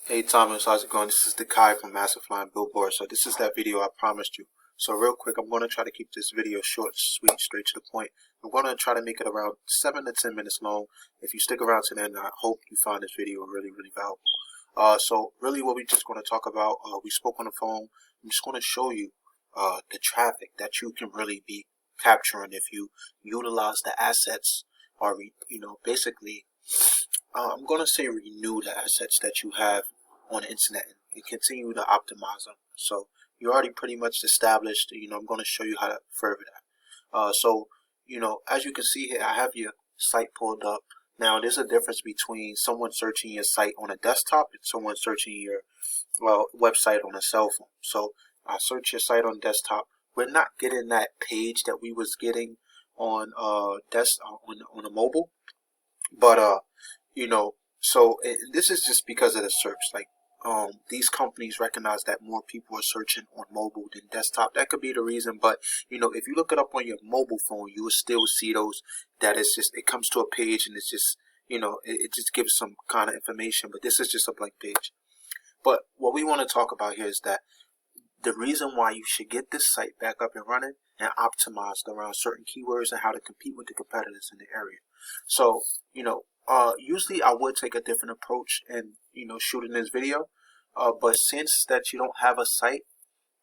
Hey Thomas, how's it going? This is the Kai from Massive Flying Billboards. So this is that video I promised you. So real quick, I'm going to try to keep this video short, sweet, straight to the point. I'm going to try to make it around 7 to 10 minutes long. If you stick around to the end, I hope you find this video really, really valuable. So really what we're just going to talk about, we spoke on the phone. I'm just going to show you the traffic that you can really be capturing if you utilize the assets or, basically, I'm going to say renew the assets that you have on the internet and continue to optimize them. So you already pretty much established, I'm going to show you how to further that. So, as you can see here, I have your site pulled up. Now, there's a difference between someone searching your site on a desktop and someone searching your website on a cell phone. So I search your site on desktop. We're not getting that page that we was getting on on a mobile, but so this is just because of the search. Like, these companies recognize that more people are searching on mobile than desktop. That could be the reason, but if you look it up on your mobile phone, you will still see those. That it's just, it comes to a page and it's just, it just gives some kind of information. But this is just a blank page. But what we want to talk about here is that the reason why you should get this site back up and running and optimized around certain keywords and how to compete with the competitors in the area. So, usually I would take a different approach and, shooting this video. But since that you don't have a site,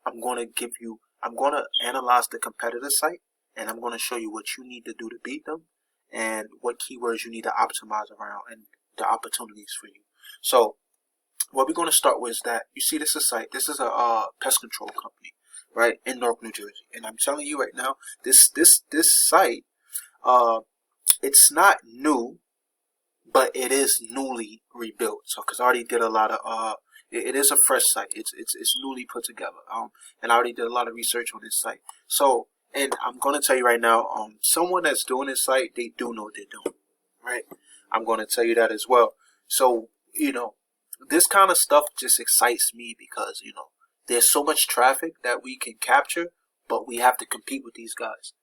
I'm going to analyze the competitor site, and I'm going to show you what you need to do to beat them and what keywords you need to optimize around and the opportunities for you. So what we're going to start with is that you see this is a site. This is a pest control company, right, in Newark, New Jersey. And I'm telling you right now, this site, it's not new, but it is newly rebuilt. So, because I already did a lot of it is a fresh site. It's newly put together. And I already did a lot of research on this site. So, and I'm going to tell you right now, someone that's doing this site, they do know what they're doing, right? I'm going to tell you that as well. So, this kind of stuff just excites me because, there's so much traffic that we can capture, but we have to compete with these guys.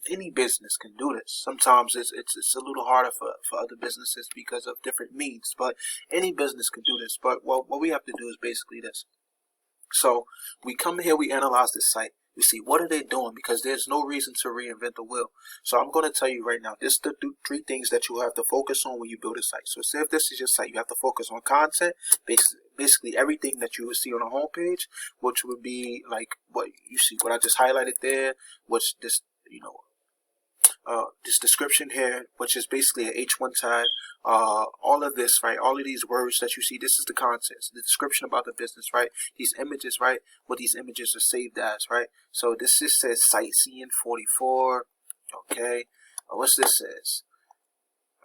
Any business can do this. Sometimes it's a little harder for other businesses because of different means, but any business can do this. But what we have to do is basically this. So we come here, we analyze this site. We see what are they doing, because there's no reason to reinvent the wheel. So I'm going to tell you right now, this is the three things that you have to focus on when you build a site. So say if this is your site, you have to focus on content, basically everything that you would see on a homepage, which would be like what you see, what I just highlighted there, which this, this description here, which is basically an H1 tag, all of this, right, all of these words that you see, this is the content, the description about the business, right, these images, right, what these images are saved as, right, so this just says sightseeing 44, okay, what's this says,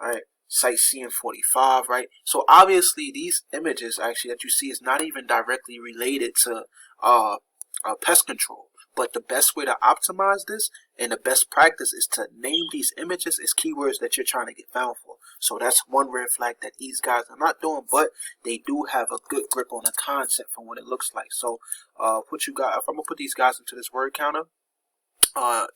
right, sightseeing 45, right, so obviously these images actually that you see is not even directly related to pest control. But the best way to optimize this and the best practice is to name these images as keywords that you're trying to get found for. So that's one red flag that these guys are not doing, but they do have a good grip on the concept from what it looks like. So if I'm gonna put these guys into this word counter,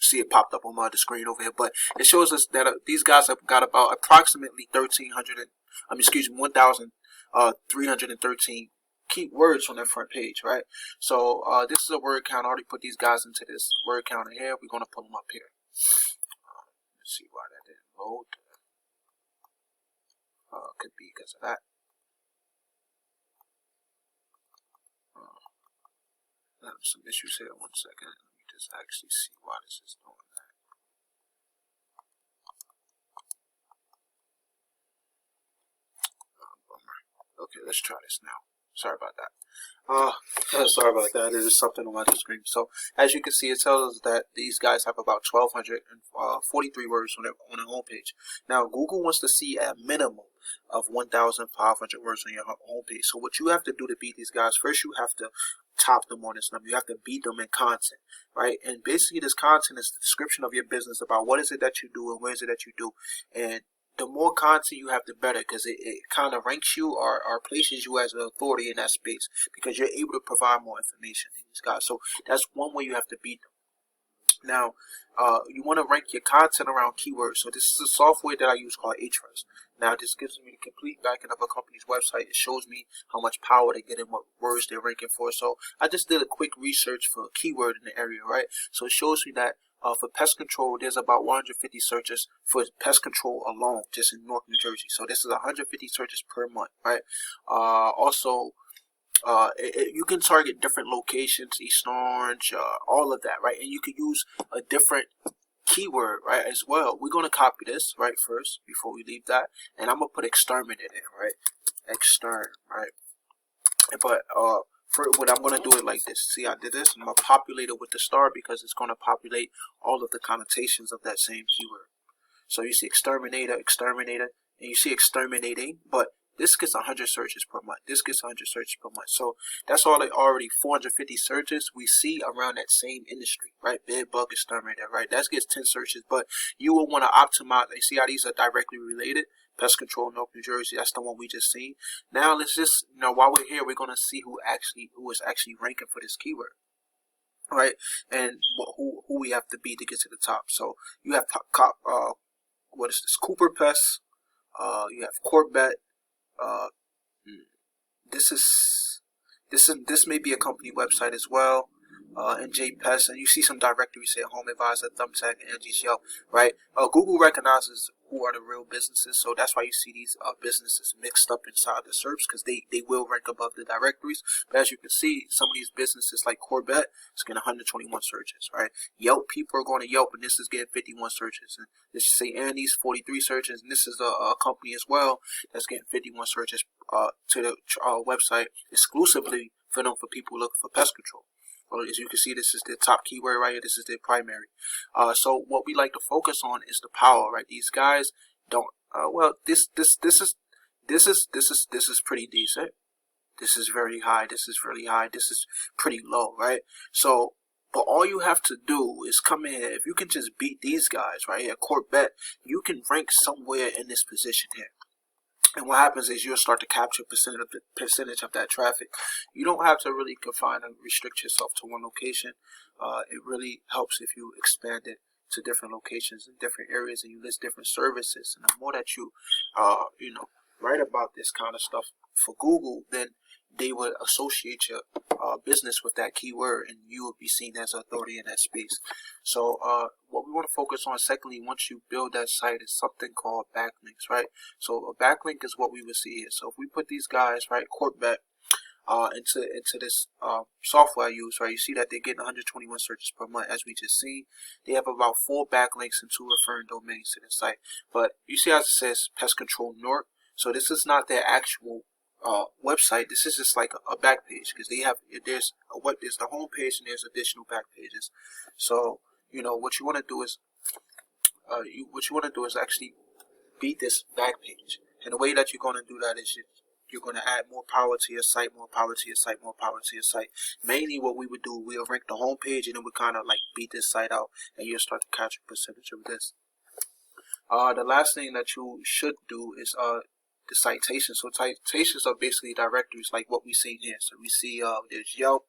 see it popped up on the screen over here, but it shows us that these guys have got about approximately 1,313 key words on their front page, right? So this is a word count. I already put these guys into this word counter here. We're going to pull them up here. Let's see why that didn't load. Could be because of that. I have some issues here. 1 second. Let me just actually see why this is doing that. Bummer. Okay, let's try this now. Sorry about that. Sorry about that. There's something on my screen. So as you can see, it tells us that these guys have about 1,243 words on their homepage. Now Google wants to see a minimum of 1,500 words on your homepage. So what you have to do to beat these guys, first you have to top them on this number. You have to beat them in content, right? And basically this content is the description of your business about what is it that you do and where is it that you do. And the more content you have, the better, because it kind of ranks you or places you as an authority in that space, because you're able to provide more information to these guys. So that's one way you have to beat them. Now, you want to rank your content around keywords. So this is a software that I use called Ahrefs. Now, this gives me the complete backend of a company's website. It shows me how much power they get and what words they're ranking for. So I just did a quick research for a keyword in the area, right? So it shows me that for pest control, there's about 150 searches for pest control alone, just in Newark, New Jersey. So this is 150 searches per month, right? Also, you can target different locations, East Orange, all of that, right? And you can use a different keyword, right, as well. We're going to copy this, right, first, before we leave that. And I'm going to put exterminate in, right? Extern, right? But, for what I'm going to do it like this. See, I did this, and I'm going to populate it with the star because it's going to populate all of the connotations of that same keyword. So you see exterminator, exterminator, and you see exterminating, but this gets 100 searches per month. This gets 100 searches per month. So that's already 450 searches we see around that same industry, right? Bed bug exterminator, right? That gets 10 searches, but you will want to optimize. You see how these are directly related? Pest Control Newark, New Jersey. That's the one we just seen. Now let's just, while we're here, we're gonna see who is actually ranking for this keyword, right? And who we have to beat to get to the top. So you have what is this? Cooper Pests. You have Corbett. This may be a company website as well. NJ Pests, and you see some directories here: Home Advisor, Thumbtack, Angie's Yelp, right? Google recognizes who are the real businesses, so that's why you see these businesses mixed up inside the SERPs, because they will rank above the directories. But as you can see, some of these businesses like Corbett is getting 121 searches, right? Yelp, people are going to Yelp, and this is getting 51 searches. And this is say Andy's 43 searches, and this is a company as well that's getting 51 searches to the website exclusively for people looking for pest control. As you can see, this is the top keyword right here. This is their primary. So what we like to focus on is the power, right? These guys don't. This is pretty decent. This is very high. This is really high. This is pretty low, right? So, but all you have to do is come in here. If you can just beat these guys right here, Corbett, you can rank somewhere in this position here. And what happens is you'll start to capture percentage of that traffic. You don't have to really confine and restrict yourself to one location. It really helps if you expand it to different locations in different areas, and you list different services. And the more that you, write about this kind of stuff for Google, then they would associate your business with that keyword, and you would be seen as authority in that space. So what we want to focus on, secondly, once you build that site, is something called backlinks, right? So a backlink is what we would see here. So if we put these guys, right, Corbett, into this software I use, right, you see that they're getting 121 searches per month, as we just seen. They have about 4 backlinks and 2 referring domains to the site. But you see how it says Pest Control Newark. So this is not their actual website. This is just like a back page, because they have there's the home page and there's additional back pages. So what you want to do is actually beat this back page, and the way that you're going to do that is you're going to add more power to your site, more power to your site, more power to your site. Mainly what we would do, we'll rank the home page, and then we kind of like beat this site out, and you'll start to catch a percentage of this. The last thing that you should do is the citations. So citations are basically directories like what we see here. So we see there's Yelp,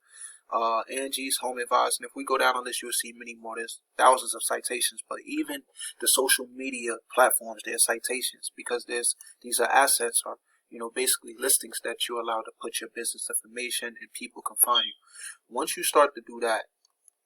Angie's, Home Advisor, and if we go down on this, you'll see many more. There's thousands of citations, but even the social media platforms, there's citations, because these are assets, or basically listings that you're allowed to put your business information, and people can find you. Once you start to do that,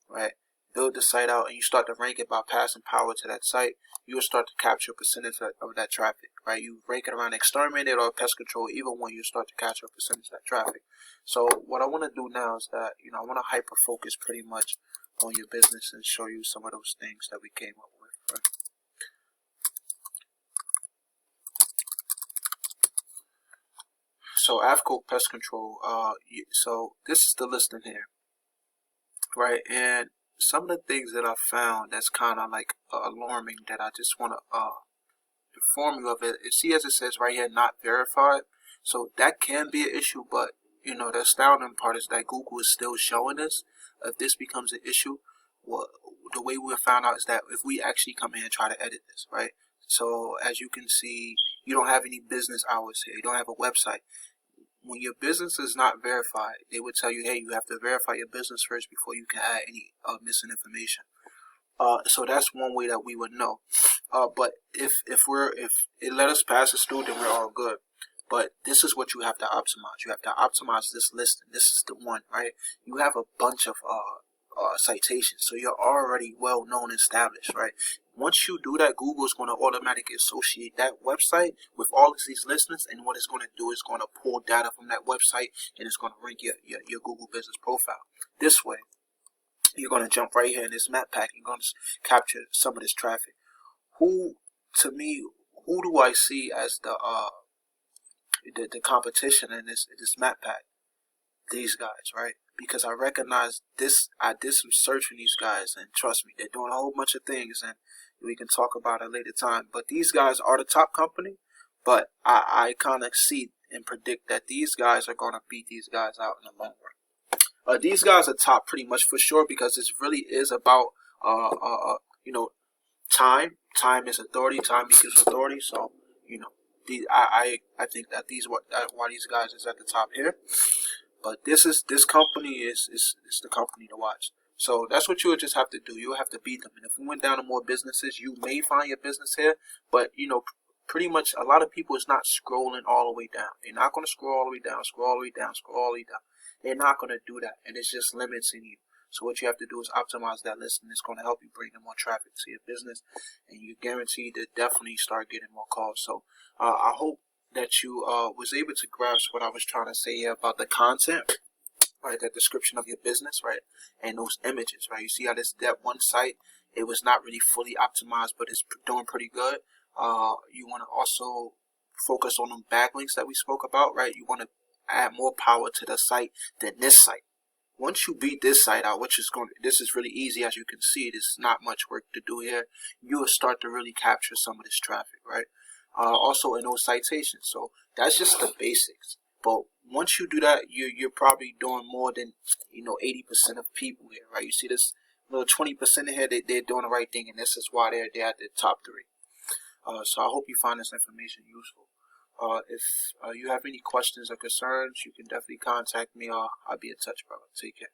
right, build the site out, and you start to rank it by passing power to that site, you'll start to capture a percentage of that traffic, right? You rank it around exterminated or pest control, even when you start to capture a percentage of that traffic. So what I want to do now is that, I want to hyper focus pretty much on your business and show you some of those things that we came up with, right? So Afco Pest Control, so this is the listing here, right? And some of the things that I found that's kind of like alarming, that I just want to inform you of it. See, as it says right here, not verified. So that can be an issue, but the astounding part is that Google is still showing us. If this becomes an issue, the way we found out is that if we actually come in and try to edit this, right? So as you can see, you don't have any business hours here. You don't have a website. When your business is not verified, they would tell you, hey, you have to verify your business first before you can add any missing information. So that's one way that we would know. But if it let us pass this through, then we're all good. But this is what you have to optimize. You have to optimize this listing. This is the one, right? You have a bunch of citations, so you're already well known and established, right? Once you do that, Google is going to automatically associate that website with all of these listings, and what it's going to do is going to pull data from that website, and it's going to rank your Google business profile. This way, you're going to jump right here in this map pack. You're going to capture some of this traffic. Who do I see as the competition in this map pack? These guys, right? Because I recognize this. I did some searching these guys, and trust me, they're doing a whole bunch of things, and we can talk about it at a later time. But these guys are the top company, but I kind of see and predict that these guys are going to beat these guys out in the long run. These guys are top pretty much for sure, because this really is about time. Time is authority. Time equals authority. So I think that why these guys is at the top here. But this company is the company to watch. So that's what you would just have to do. You have to beat them. And if we went down to more businesses, you may find your business here. But pretty much a lot of people is not scrolling all the way down. They're not going to scroll all the way down, scroll all the way down, scroll all the way down. They're not going to do that, and it's just limiting you. So what you have to do is optimize that list, and it's going to help you bring in more traffic to your business, and you're guaranteed to definitely start getting more calls. So I hope that you was able to grasp what I was trying to say here about the content, right? The description of your business, right? And those images, right? You see how that one site, it was not really fully optimized, but it's doing pretty good. You want to also focus on them backlinks that we spoke about, right? You want to add more power to the site than this site. Once you beat this site out, this is really easy, as you can see. There's not much work to do here. You will start to really capture some of this traffic, right? Also in those citations. So that's just the basics. But once you do that, you're probably doing more than 80% of people here, right? You see this little 20% here, they're doing the right thing, and this is why they're at the top 3. So I hope you find this information useful. If you have any questions or concerns, you can definitely contact me, or I'll be in touch, brother. Take care.